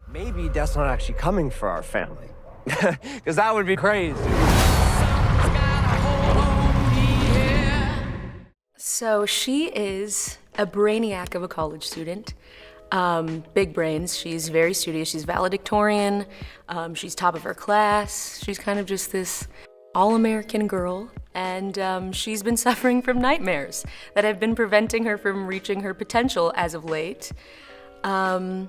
Maybe Death's not actually coming for our family. Because that would be crazy. So she is a brainiac of a college student. Big brains. She's very studious. She's valedictorian. She's top of her class. She's kind of just this all-American girl. And she's been suffering from nightmares that have been preventing her from reaching her potential as of late. And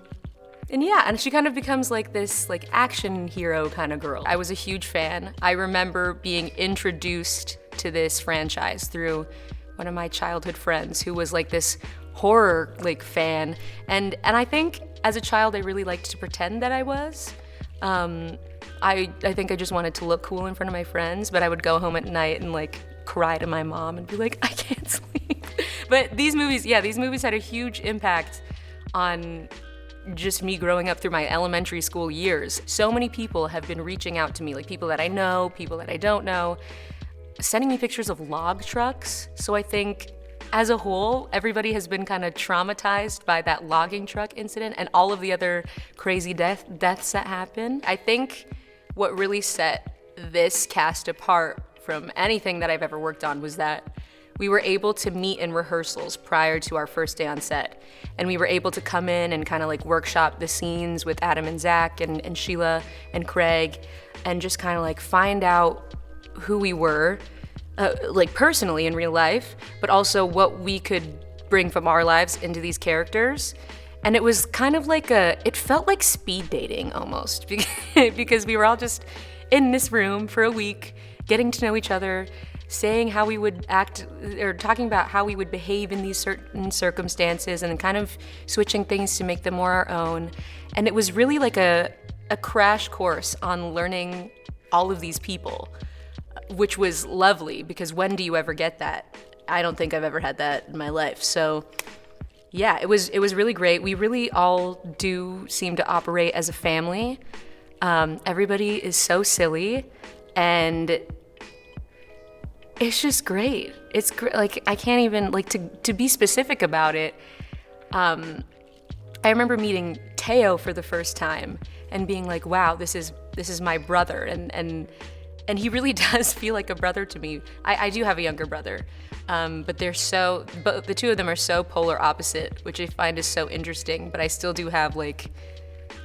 she kind of becomes like this action hero kind of girl. I was a huge fan. I remember being introduced to this franchise through one of my childhood friends who was like this horror fan. And I think as a child I really liked to pretend that I was. I think I just wanted to look cool in front of my friends, but I would go home at night and cry to my mom and be like, I can't sleep. But these movies had a huge impact on just me growing up through my elementary school years. So many people have been reaching out to me, people that I know, people that I don't know, sending me pictures of log trucks. So I think as a whole, everybody has been kind of traumatized by that logging truck incident and all of the other crazy deaths that happened. I think what really set this cast apart from anything that I've ever worked on was that we were able to meet in rehearsals prior to our first day on set. And we were able to come in and kind of workshop the scenes with Adam and Zach and Sheila and Craig and just kind of find out who we were, personally in real life, but also what we could bring from our lives into these characters. And it was kind of it felt like speed dating almost, because we were all just in this room for a week, getting to know each other, saying how we would act, or talking about how we would behave in these certain circumstances, and then kind of switching things to make them more our own. And it was really like a crash course on learning all of these people, which was lovely, because when do you ever get that? I don't think I've ever had that in my life. So yeah, it was really great. We really all do seem to operate as a family. Everybody is so silly, and it's just great. It's I can't even to be specific about it. I remember meeting Teo for the first time and being like, wow, this is my brother, and he really does feel like a brother to me. I do have a younger brother, but the two of them are so polar opposite, which I find is so interesting. But I still do have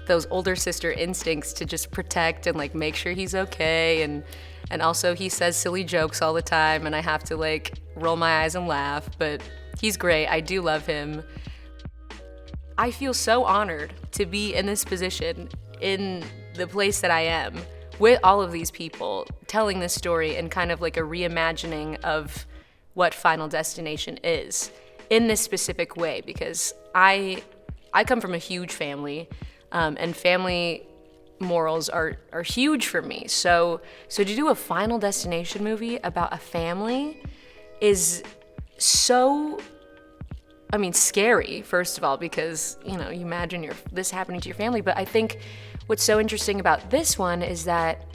those older sister instincts to just protect and make sure he's okay, and also he says silly jokes all the time, and I have to roll my eyes and laugh, but he's great. I do love him. I feel so honored to be in this position, in the place that I am, with all of these people, telling this story in kind of a reimagining of what Final Destination is in this specific way, because I come from a huge family, and family morals are huge for me. So to do a Final Destination movie about a family is so, scary, first of all, because, you imagine this happening to your family. But I think what's so interesting about this one is that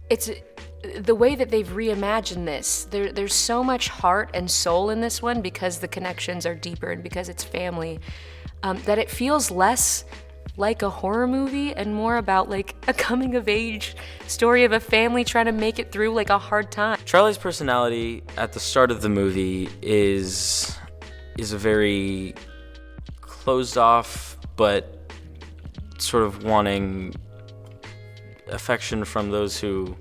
it's the way that they've reimagined this. There's so much heart and soul in this one, because the connections are deeper and because it's family, that it feels less like a horror movie and more about a coming-of-age story of a family trying to make it through a hard time. Charlie's personality at the start of the movie is a very closed off, but sort of wanting affection from those who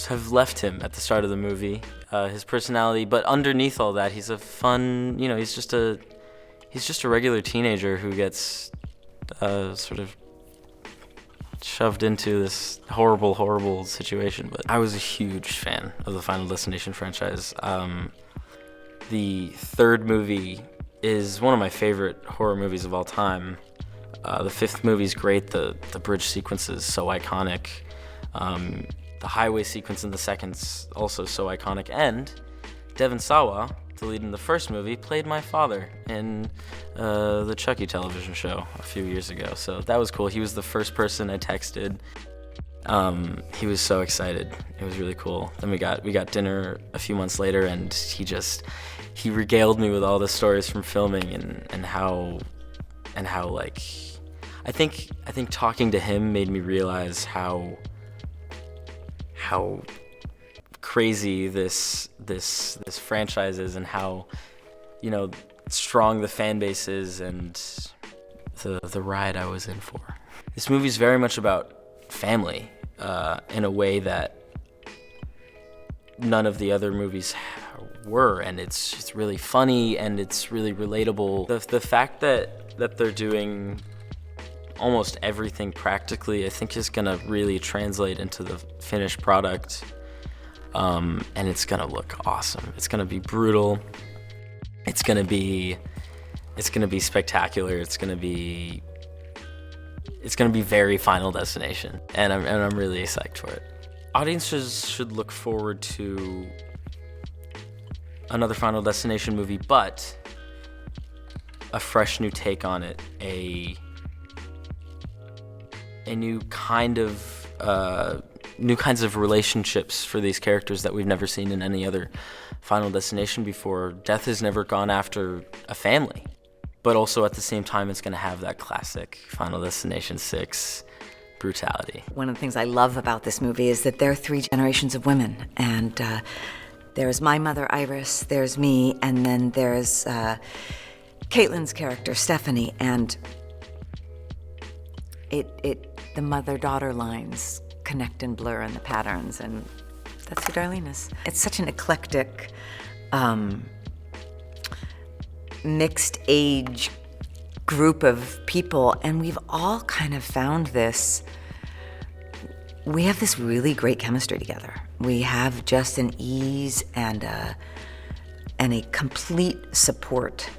have left him at the start of the movie. His personality, but underneath all that, he's a fun, he's just a regular teenager who gets sort of shoved into this horrible situation. But I was a huge fan of the Final Destination franchise. The third movie is one of my favorite horror movies of all time. The fifth movie's great. The bridge sequence is so iconic. the highway sequence in the second's also so iconic. And Devon Sawa, the lead in the first movie, played my father in the Chucky television show a few years ago. So that was cool. He was the first person I texted. He was so excited. It was really cool. Then we got dinner a few months later, and he regaled me with all the stories from filming and how like I think talking to him made me realize how crazy this franchise is, and how, you know, strong the fan base is, and the ride I was in for. This movie's very much about family in a way that none of the other movies were, and it's really funny and it's really relatable. The fact that they're doing almost everything practically, I think, is gonna really translate into the finished product, and it's gonna look awesome. It's gonna be brutal. It's gonna be spectacular. It's gonna be very Final Destination, and I'm really psyched for it. Audiences should look forward to another Final Destination movie, but a fresh new take on it, a new kinds of relationships for these characters that we've never seen in any other Final Destination before. Death has never gone after a family, but also at the same time, it's going to have that classic Final Destination 6 brutality. One of the things I love about this movie is that there are 3 generations of women, and there's my mother, Iris, there's me, and then there's Caitlin's character, Stephanie, and the mother-daughter lines connect and blur in the patterns, and that's who Darlene is. It's such an eclectic, mixed age group of people, and we've all kind of found this. We have this really great chemistry together. We have just an ease and a complete support.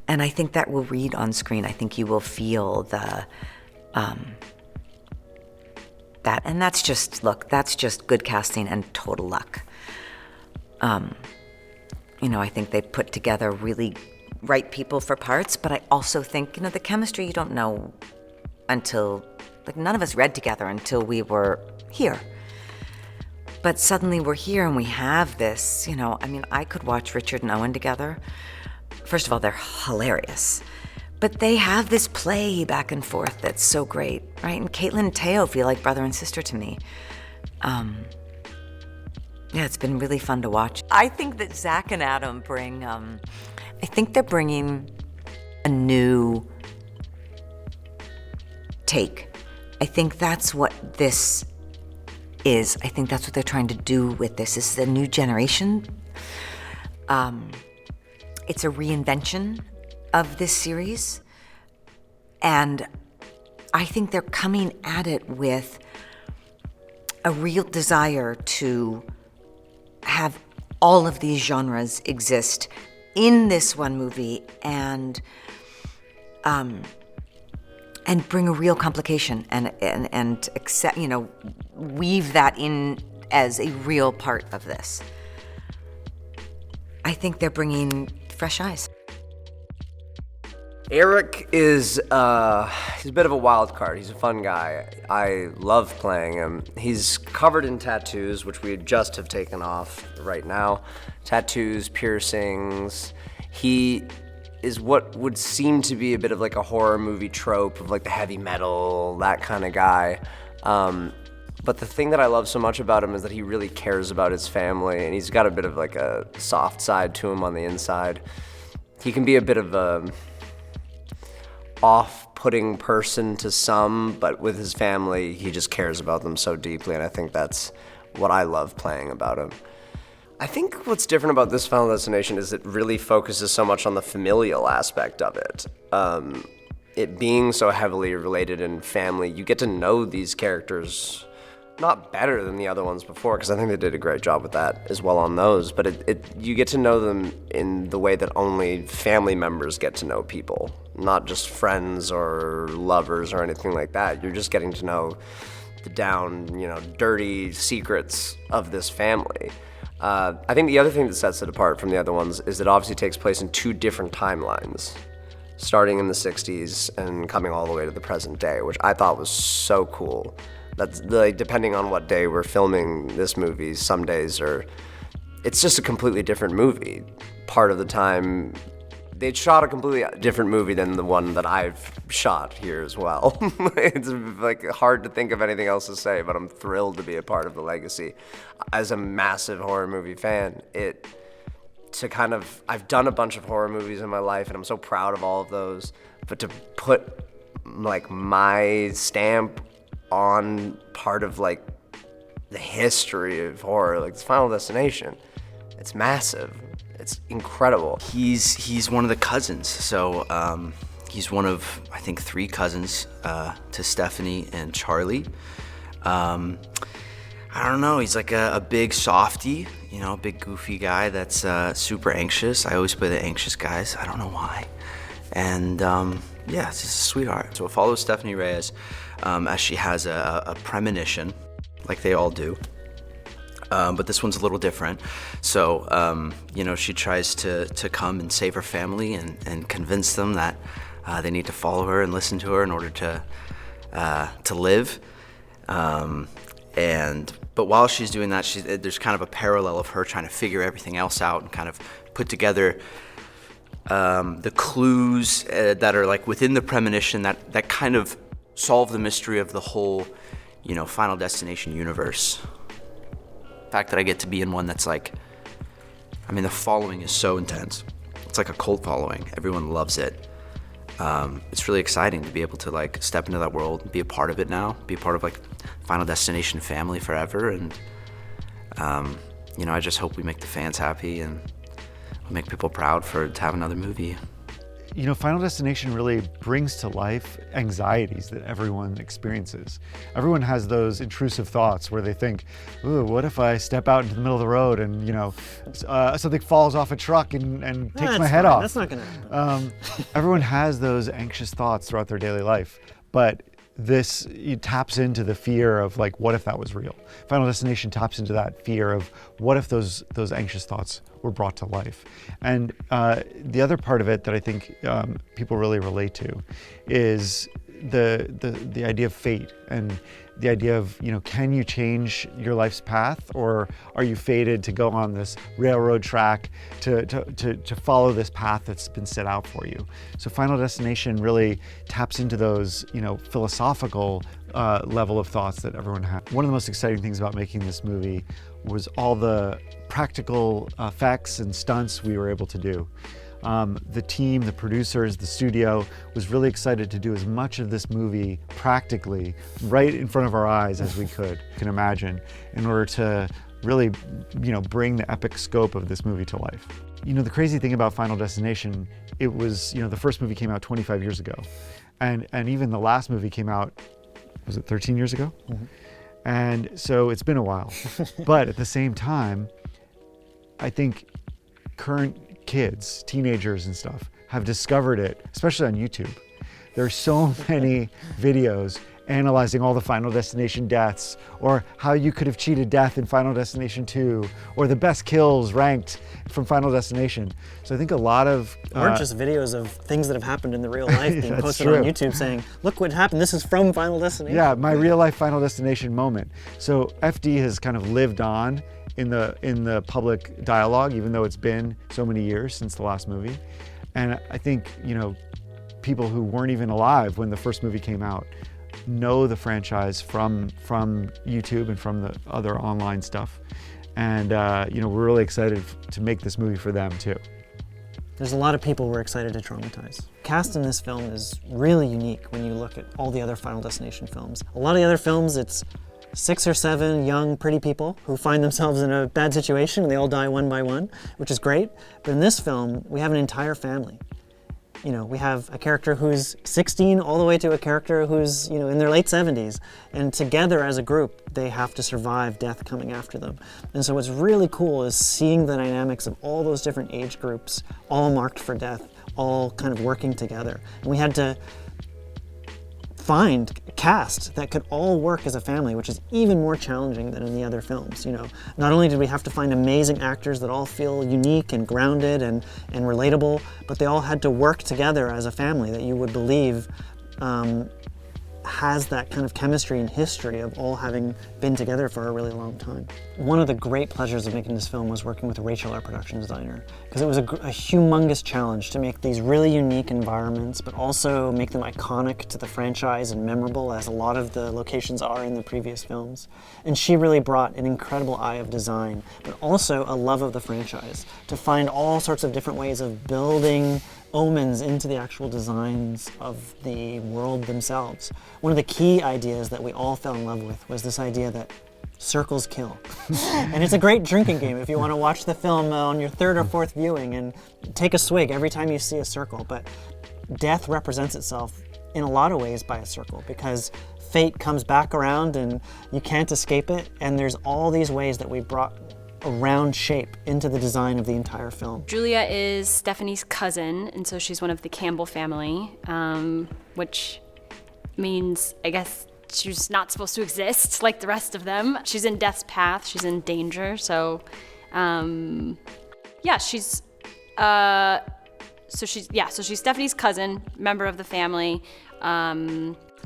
And I think that will read on screen. I think you will feel that, and that's just good casting and total luck. You know, I think they put together really right people for parts, but I also think, you know, the chemistry you don't know until, like, none of us read together until we were here. But suddenly we're here and we have this, you know, I mean, I could watch Richard and Owen together. First of all, they're hilarious. But they have this play back and forth that's so great, right? And Caitlin and Teo feel like brother and sister to me. Yeah, it's been really fun to watch. I think that Zach and Adam bring, I think they're bringing a new take. I think that's what this is. I think that's what they're trying to do with this. This is a new generation. It's a reinvention of this series. And I think they're coming at it with a real desire to have all of these genres exist in this one movie, and bring a real complication and accept, you know, weave that in as a real part of this. I think they're bringing fresh eyes. Eric is he's a bit of a wild card. He's a fun guy. I love playing him. He's covered in tattoos, which we just have taken off right now. Tattoos, piercings. He is what would seem to be a bit of like a horror movie trope of like the heavy metal, that kind of guy. But the thing that I love so much about him is that he really cares about his family, and he's got a bit of like a soft side to him on the inside. He can be a bit of a off-putting person to some, but with his family, he just cares about them so deeply, and I think that's what I love playing about him. I think what's different about this Final Destination is it really focuses so much on the familial aspect of it. It being so heavily related in family, you get to know these characters not better than the other ones before, because I think they did a great job with that as well on those, but you get to know them in the way that only family members get to know people, not just friends or lovers or anything like that. You're just getting to know the down, dirty secrets of this family. I think the other thing that sets it apart from the other ones is it obviously takes place in 2 different timelines, starting in the 60s and coming all the way to the present day, which I thought was so cool. That's like, depending on what day we're filming this movie, some days it's just a completely different movie. Part of the time, they shot a completely different movie than the one that I've shot here as well. It's like hard to think of anything else to say, but I'm thrilled to be a part of the legacy. As a massive horror movie fan, I've done a bunch of horror movies in my life, and I'm so proud of all of those, but to put like my stamp on part of like the history of horror, like this Final Destination, it's massive. It's incredible. He's one of the cousins, so he's one of, I think, 3 cousins to Stephanie and Charlie. I don't know, he's like a big softie, a big goofy guy that's super anxious. I always play the anxious guys, I don't know why. And yeah, it's just a sweetheart. So it follows Stephanie Reyes as she has a premonition, like they all do. But this one's a little different. So, she tries to come and save her family and convince them that they need to follow her and listen to her in order to live. But while she's doing that, there's kind of a parallel of her trying to figure everything else out and kind of put together the clues that are like within the premonition that kind of solve the mystery of the whole, Final Destination universe. The fact that I get to be in one that's like, the following is so intense. It's like a cult following. Everyone loves it. It's really exciting to be able to like step into that world and be a part of it now, be a part of like Final Destination family forever. And, I just hope we make the fans happy and we make people proud to have another movie. Final Destination really brings to life anxieties that everyone experiences. Everyone has those intrusive thoughts where they think, ooh, what if I step out into the middle of the road and, something falls off a truck and takes my head off? That's not gonna happen. Everyone has those anxious thoughts throughout their daily life, but it taps into the fear of like, what if that was real? Final Destination taps into that fear of what if those anxious thoughts were brought to life. And the other part of it that I think people really relate to is the idea of fate and the idea of, can you change your life's path, or are you fated to go on this railroad track to follow this path that's been set out for you? So Final Destination really taps into those, philosophical level of thoughts that everyone has. One of the most exciting things about making this movie was all the practical effects and stunts we were able to do. The team, the producers, the studio was really excited to do as much of this movie practically right in front of our eyes as we can imagine, in order to really, bring the epic scope of this movie to life. The crazy thing about Final Destination, it was, the first movie came out 25 years ago, and even the last movie came out, was it 13 years ago? Mm-hmm. And so it's been a while. But at the same time, I think current kids, teenagers and stuff, have discovered it, especially on YouTube. There are so many videos analyzing all the Final Destination deaths, or how you could have cheated death in Final Destination 2, or the best kills ranked from Final Destination. So I think a lot of... Or just videos of things that have happened in the real life being posted true. On YouTube saying, look what happened, this is from Final Destination. Yeah, my real life Final Destination moment. So FD has kind of lived on in the public dialogue, even though it's been so many years since the last movie. And I think, people who weren't even alive when the first movie came out know the franchise from YouTube and from the other online stuff. And, we're really excited to make this movie for them too. There's a lot of people we're excited to traumatize. Cast in this film is really unique when you look at all the other Final Destination films. A lot of the other films, it's 6 or 7 young, pretty people who find themselves in a bad situation and they all die one by one, which is great. But in this film, we have an entire family. You know, we have a character who's 16 all the way to a character who's, you know, in their late 70s. And together as a group, they have to survive death coming after them. And so what's really cool is seeing the dynamics of all those different age groups, all marked for death, all kind of working together. And we had to find cast that could all work as a family, which is even more challenging than in the other films. You know, not only did we have to find amazing actors that all feel unique and grounded and relatable, but they all had to work together as a family that you would believe has that kind of chemistry and history of all having been together for a really long time. One of the great pleasures of making this film was working with Rachel, our production designer, because it was a humongous challenge to make these really unique environments, but also make them iconic to the franchise and memorable, as a lot of the locations are in the previous films. And she really brought an incredible eye of design, but also a love of the franchise, to find all sorts of different ways of building omens into the actual designs of the world themselves. One of the key ideas that we all fell in love with was this idea that circles kill. And it's a great drinking game if you want to watch the film on your third or fourth viewing and take a swig every time you see a circle. But death represents itself in a lot of ways by a circle, because fate comes back around and you can't escape it. And there's all these ways that we brought a round shape into the design of the entire film. Julia is Stephanie's cousin, and so she's one of the Campbell family, which means, I guess, she's not supposed to exist like the rest of them. She's in death's path, she's in danger, so she's Stephanie's cousin, member of the family.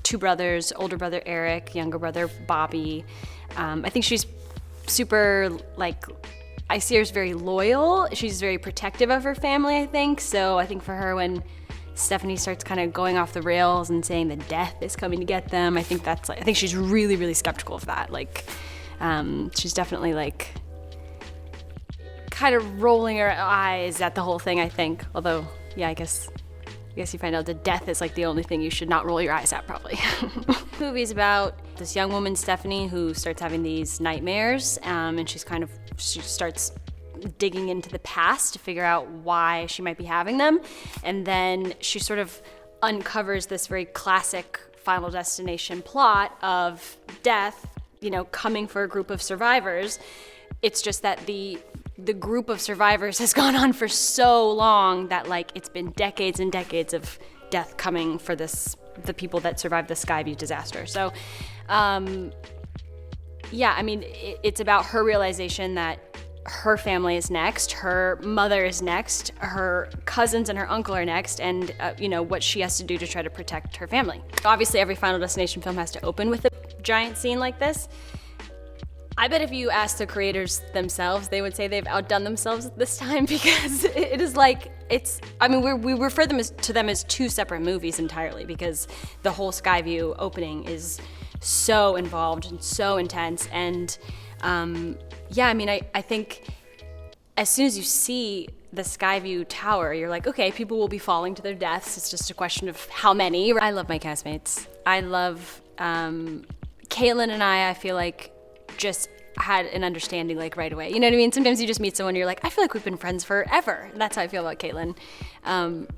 Two brothers, older brother Eric, younger brother Bobby. I think she's super, like, I see her as very loyal. She's very protective of her family, I think. So I think for her, when Stephanie starts kind of going off the rails and saying that death is coming to get them, I think she's really, really skeptical of that. Like, she's definitely, like, kind of rolling her eyes at the whole thing, I think. Although, yeah, I guess you find out that death is, like, the only thing you should not roll your eyes at, probably. The movie's about this young woman, Stephanie, who starts having these nightmares, and she starts digging into the past to figure out why she might be having them. And then she sort of uncovers this very classic Final Destination plot of death, you know, coming for a group of survivors. It's just that the group of survivors has gone on for so long that, like, it's been decades and decades of death coming for the people that survived the Skyview disaster. So, it's about her realization that her family is next, her mother is next, her cousins and her uncle are next, and what she has to do to try to protect her family. Obviously, every Final Destination film has to open with a giant scene like this. I bet if you ask the creators themselves, they would say they've outdone themselves this time, because it is like, we refer to them as two separate movies entirely, because the whole Skyview opening is so involved and so intense. And I think as soon as you see the Skyview tower, you're like, okay, people will be falling to their deaths. It's just a question of how many. I love my castmates. I love Caitlin and I feel like just had an understanding, like, right away. You know what I mean? Sometimes you just meet someone, you're like, I feel like we've been friends forever. And that's how I feel about Caitlin. And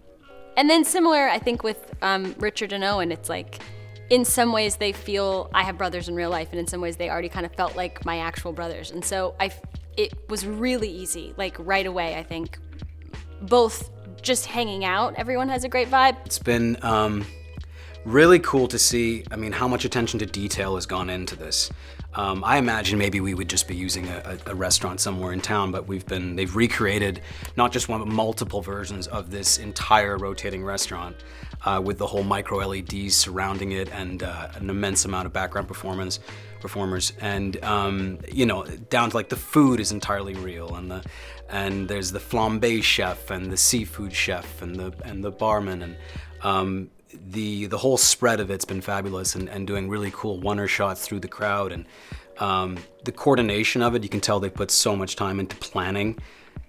then similar, I think, with Richard and Owen, it's like, in some ways they feel I have brothers in real life, and in some ways they already kind of felt like my actual brothers. And so it was really easy, like, right away, I think. Both just hanging out, everyone has a great vibe. It's been really cool to see, how much attention to detail has gone into this. I imagine maybe we would just be using a restaurant somewhere in town, but they've recreated not just one, but multiple versions of this entire rotating restaurant with the whole micro LEDs surrounding it, and an immense amount of background performers. And, down to, like, the food is entirely real, and there's the flambé chef and the seafood chef and the barman, and the whole spread of it's been fabulous, and doing really cool one-er shots through the crowd, and the coordination of it, you can tell they put so much time into planning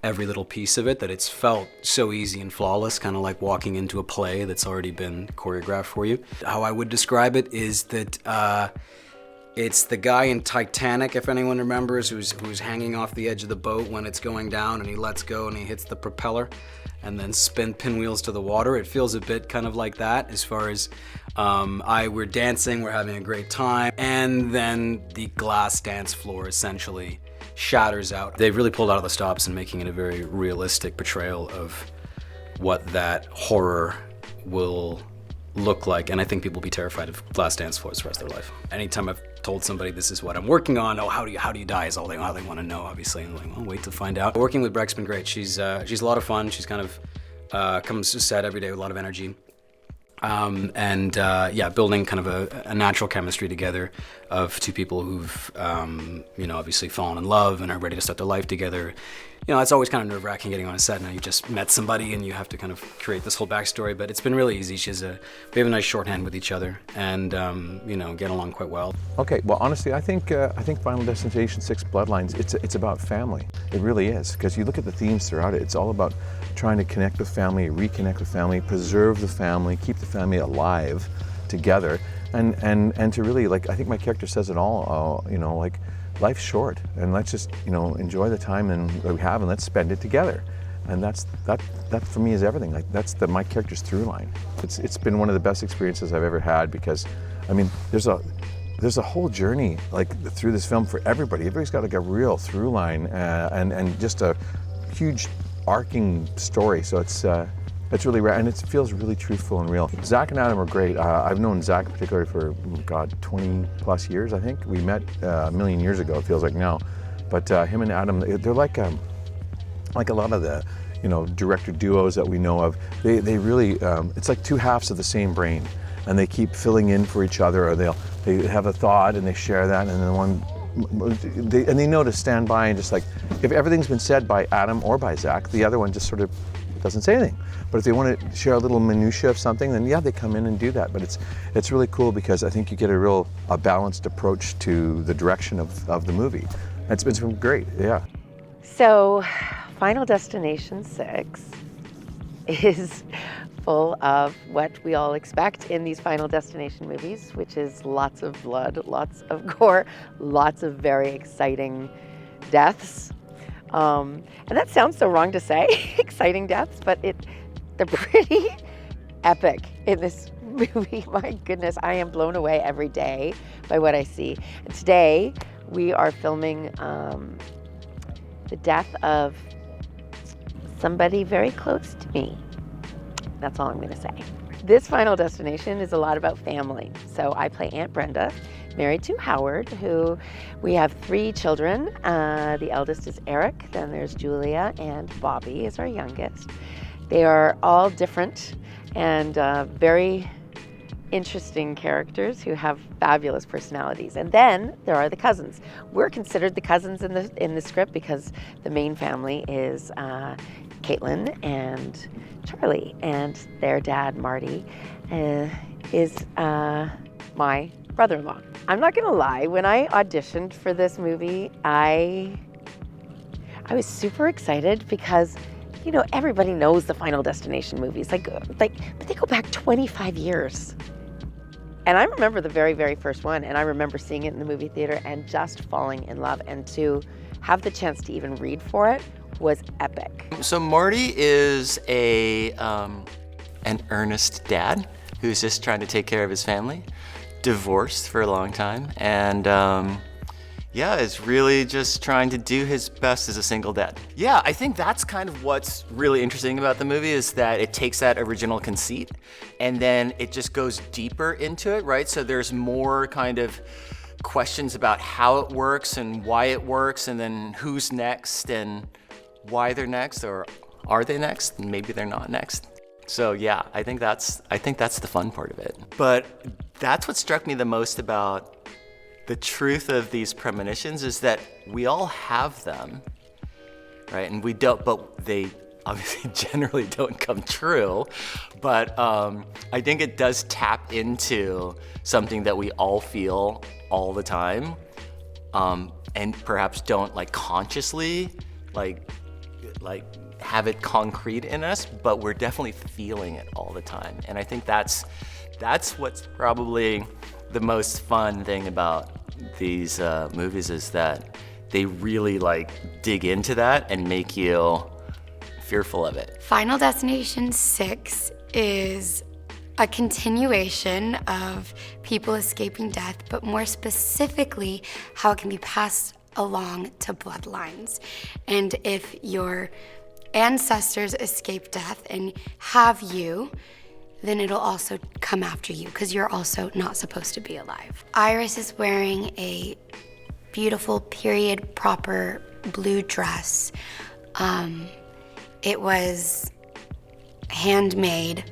every little piece of it that it's felt so easy and flawless, kind of like walking into a play that's already been choreographed for you. How I would describe it is that It's the guy in Titanic, if anyone remembers, who's hanging off the edge of the boat when it's going down, and he lets go and he hits the propeller and then pinwheels to the water. It feels a bit kind of like that as far as we're dancing, we're having a great time, and then the glass dance floor essentially shatters out. They really pulled out of the stops in making it a very realistic portrayal of what that horror will look like, and I think people will be terrified of glass dance floors for the rest of their life. Anytime I've told somebody this is what I'm working on, how do you die is all they want to know, obviously, and like, well, wait to find out. Working with Breck's been great. She's a lot of fun. She's kind of comes to set every day with a lot of energy. Building kind of a natural chemistry together of two people who've, obviously fallen in love and are ready to start their life together. It's always kind of nerve-wracking getting on a set. Now you just met somebody and you have to kind of create this whole backstory, but it's been really easy. We have a nice shorthand with each other and, get along quite well. Okay, well, honestly, I think Final Destination 6 Bloodlines, it's about family. It really is, because you look at the themes throughout it, it's all about trying to connect with family, reconnect with family, preserve the family, keep the family alive together, and to really, I think my character says it all, life's short, and let's just, enjoy the time that we have, and let's spend it together. And that for me is everything. That's my character's through line. It's been one of the best experiences I've ever had, because, there's a whole journey through this film for everybody. Everybody's got a real through line and just a huge arcing story. So it's really rare, and it feels really truthful and real. Zach and Adam are great. I've known Zach particularly for, 20 plus years, I think. We met a million years ago, it feels like now. But him and Adam, they're like a lot of the, director duos that we know of. They really, it's like two halves of the same brain, and they keep filling in for each other, or they have a thought and they share that, and then they know to stand by and just if everything's been said by Adam or by Zach, the other one just sort of doesn't say anything. But if they want to share a little minutia of something, then yeah, they come in and do that. But it's really cool, because I think you get a balanced approach to the direction of the movie. It's been great, yeah. So, Final Destination 6 is full of what we all expect in these Final Destination movies, which is lots of blood, lots of gore, lots of very exciting deaths. And that sounds so wrong to say, exciting deaths, but they're pretty epic in this movie. My goodness, I am blown away every day by what I see. And today we are filming the death of somebody very close to me. That's all I'm going to say. This Final Destination is a lot about family. So I play Aunt Brenda, married to Howard, who we have 3 children. The eldest is Eric, then there's Julia, and Bobby is our youngest. They are all different and very interesting characters who have fabulous personalities. And then there are the cousins. We're considered the cousins in the script because the main family is Caitlin and Charlie, and their dad, Marty, is my brother-in-law. I'm not gonna lie, when I auditioned for this movie, I was super excited because, everybody knows the Final Destination movies, but they go back 25 years. And I remember the very, very first one, and I remember seeing it in the movie theater and just falling in love, and to have the chance to even read for it was epic. So Marty is an earnest dad who's just trying to take care of his family, divorced for a long time, and is really just trying to do his best as a single dad. Yeah, I think that's kind of what's really interesting about the movie, is that it takes that original conceit and then it just goes deeper into it, right? So there's more kind of questions about how it works and why it works, and then who's next and why they're next, or are they next? Maybe they're not next. So yeah, I think that's the fun part of it. But that's what struck me the most about the truth of these premonitions, is that we all have them, right? And we don't, but they obviously generally don't come true. But I think it does tap into something that we all feel all the time, and perhaps don't consciously have it concrete in us, but we're definitely feeling it all the time. And I think that's what's probably the most fun thing about these movies is that they really like dig into that and make you fearful of it. Final Destination 6 is a continuation of people escaping death, but more specifically, how it can be passed along to bloodlines. And if your ancestors escape death and have you, then it'll also come after you, because you're also not supposed to be alive. Iris is wearing a beautiful period proper blue dress. It was handmade,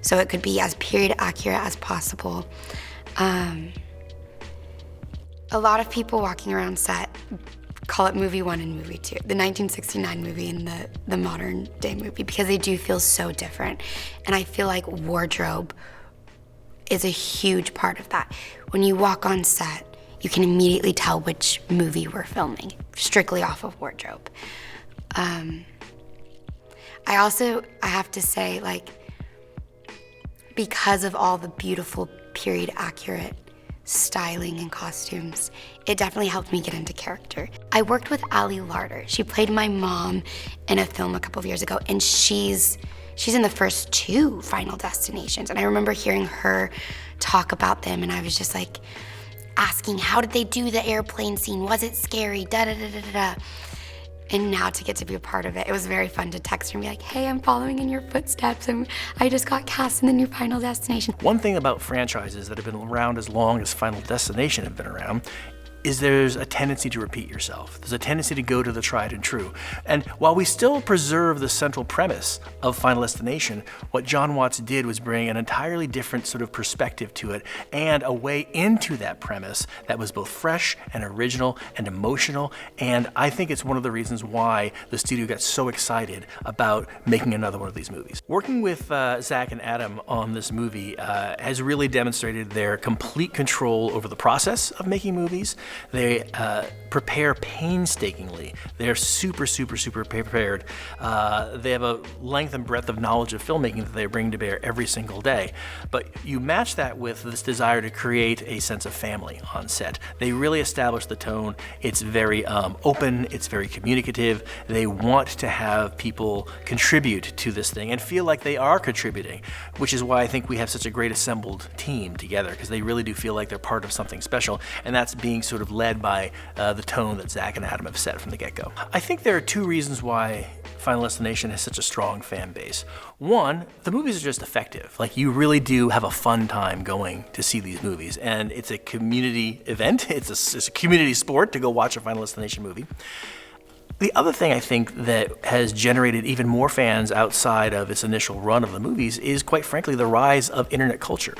so it could be as period accurate as possible. A lot of people walking around set call it movie 1 and movie 2, the 1969 movie and the modern day movie, because they do feel so different. And I feel like wardrobe is a huge part of that. When you walk on set, you can immediately tell which movie we're filming, strictly off of wardrobe. I have to say, like, because of all the beautiful period accurate styling and costumes, it definitely helped me get into character. I worked with Ali Larder. She played my mom in a film a couple of years ago, and she's in the first 2 Final Destinations. And I remember hearing her talk about them, and I was just like asking, how did they do the airplane scene? Was it scary? Da da da da da. And now to get to be a part of it, it was very fun to text her and be like, hey, I'm following in your footsteps, and I just got cast in the new Final Destination. One thing about franchises that have been around as long as Final Destination have been around is there's a tendency to repeat yourself. There's a tendency to go to the tried and true. And while we still preserve the central premise of Final Destination, what John Watts did was bring an entirely different sort of perspective to it and a way into that premise that was both fresh and original and emotional. And I think it's one of the reasons why the studio got so excited about making another one of these movies. Working with Zach and Adam on this movie has really demonstrated their complete control over the process of making movies. They prepare painstakingly. They're super prepared. They have a length and breadth of knowledge of filmmaking that they bring to bear every single day. But you match that with this desire to create a sense of family on set. They really establish the tone. It's very open. It's very communicative. They want to have people contribute to this thing and feel like they are contributing, which is why I think we have such a great assembled team together, because they really do feel like they're part of something special, and that's being sort of led by the tone that Zach and Adam have set from the get-go. I think there are 2 reasons why Final Destination has such a strong fan base. One, the movies are just effective. Like, you really do have a fun time going to see these movies, and it's a community event. It's a community sport to go watch a Final Destination movie. The other thing I think that has generated even more fans outside of its initial run of the movies is, quite frankly, the rise of internet culture.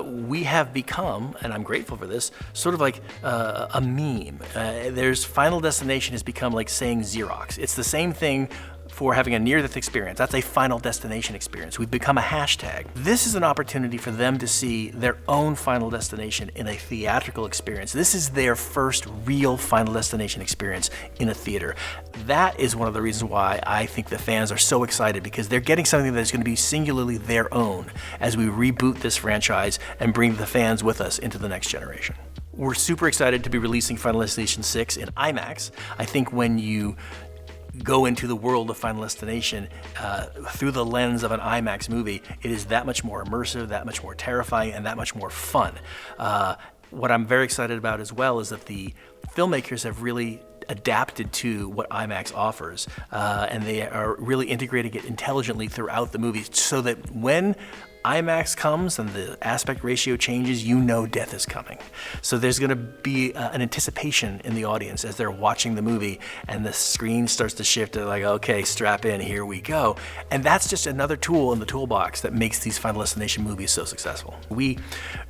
We have become, and I'm grateful for this, sort of like a meme. There's Final Destination has become like saying Xerox. It's the same thing for having a near-death experience. That's a Final Destination experience. We've become a hashtag. This is an opportunity for them to see their own Final Destination in a theatrical experience. This is their first real Final Destination experience in a theater. That is one of the reasons why I think the fans are so excited, because they're getting something that is going to be singularly their own as we reboot this franchise and bring the fans with us into the next generation. We're super excited to be releasing Final Destination 6 in IMAX. I think when you go into the world of Final Destination through the lens of an IMAX movie, it is that much more immersive, that much more terrifying, and that much more fun. What I'm very excited about as well is that the filmmakers have really adapted to what IMAX offers, and they are really integrating it intelligently throughout the movie, so that when IMAX comes and the aspect ratio changes, you know death is coming. So there's going to be an anticipation in the audience as they're watching the movie, and the screen starts to shift to like, okay, strap in, here we go. And that's just another tool in the toolbox that makes these Final Destination movies so successful. We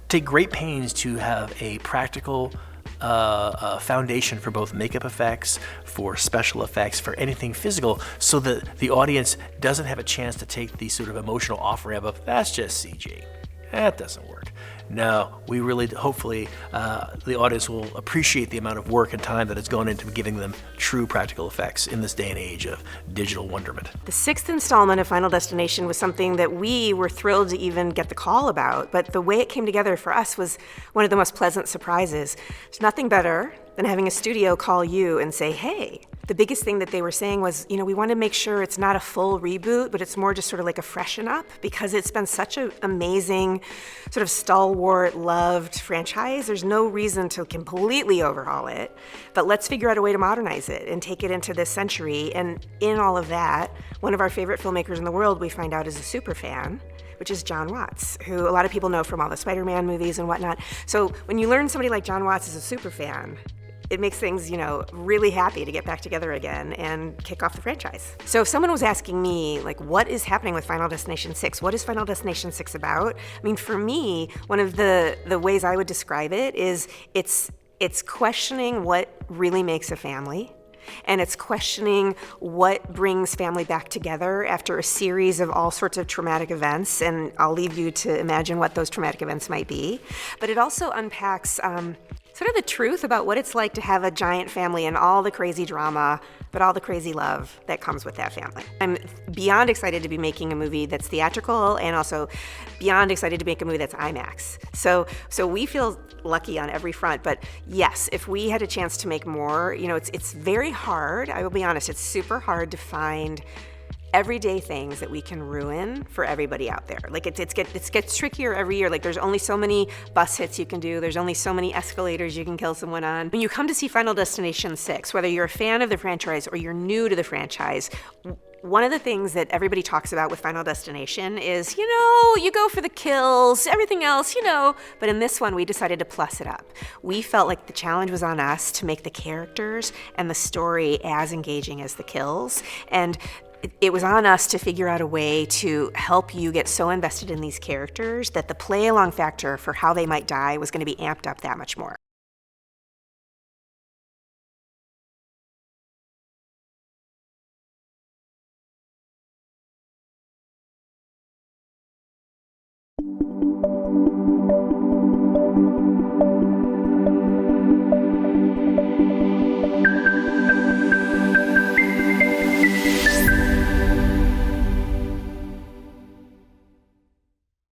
take great pains to have a practical foundation for both makeup effects, for special effects, for anything physical, so that the audience doesn't have a chance to take the sort of emotional off-ramp of, that's just CG. That doesn't work. No, we really, hopefully, the audience will appreciate the amount of work and time that has gone into giving them true practical effects in this day and age of digital wonderment. The 6th installment of Final Destination was something that we were thrilled to even get the call about, but the way it came together for us was one of the most pleasant surprises. There's nothing better than having a studio call you and say, hey. The biggest thing that they were saying was, we want to make sure it's not a full reboot, but it's more just sort of like a freshen up, because it's been such an amazing, sort of stalwart, loved franchise. There's no reason to completely overhaul it, but let's figure out a way to modernize it and take it into this century. And in all of that, one of our favorite filmmakers in the world, we find out, is a super fan, which is John Watts, who a lot of people know from all the Spider-Man movies and whatnot. So when you learn somebody like John Watts is a super fan, it makes things, really happy to get back together again and kick off the franchise. So if someone was asking me, what is happening with Final Destination 6? What is Final Destination 6 about? I mean, for me, one of the ways I would describe it is it's questioning what really makes a family. And it's questioning what brings family back together after a series of all sorts of traumatic events, and I'll leave you to imagine what those traumatic events might be. But it also unpacks sort of the truth about what it's like to have a giant family and all the crazy drama, but all the crazy love that comes with that family. I'm beyond excited to be making a movie that's theatrical, and also beyond excited to make a movie that's IMAX. So we feel lucky on every front, but yes, if we had a chance to make more, it's very hard. I will be honest, it's super hard to find everyday things that we can ruin for everybody out there. It gets trickier every year. There's only so many bus hits you can do. There's only so many escalators you can kill someone on. When you come to see Final Destination 6, whether you're a fan of the franchise or you're new to the franchise, one of the things that everybody talks about with Final Destination is, you go for the kills, everything else, but in this one, we decided to plus it up. We felt like the challenge was on us to make the characters and the story as engaging as the kills, and it was on us to figure out a way to help you get so invested in these characters that the play-along factor for how they might die was going to be amped up that much more.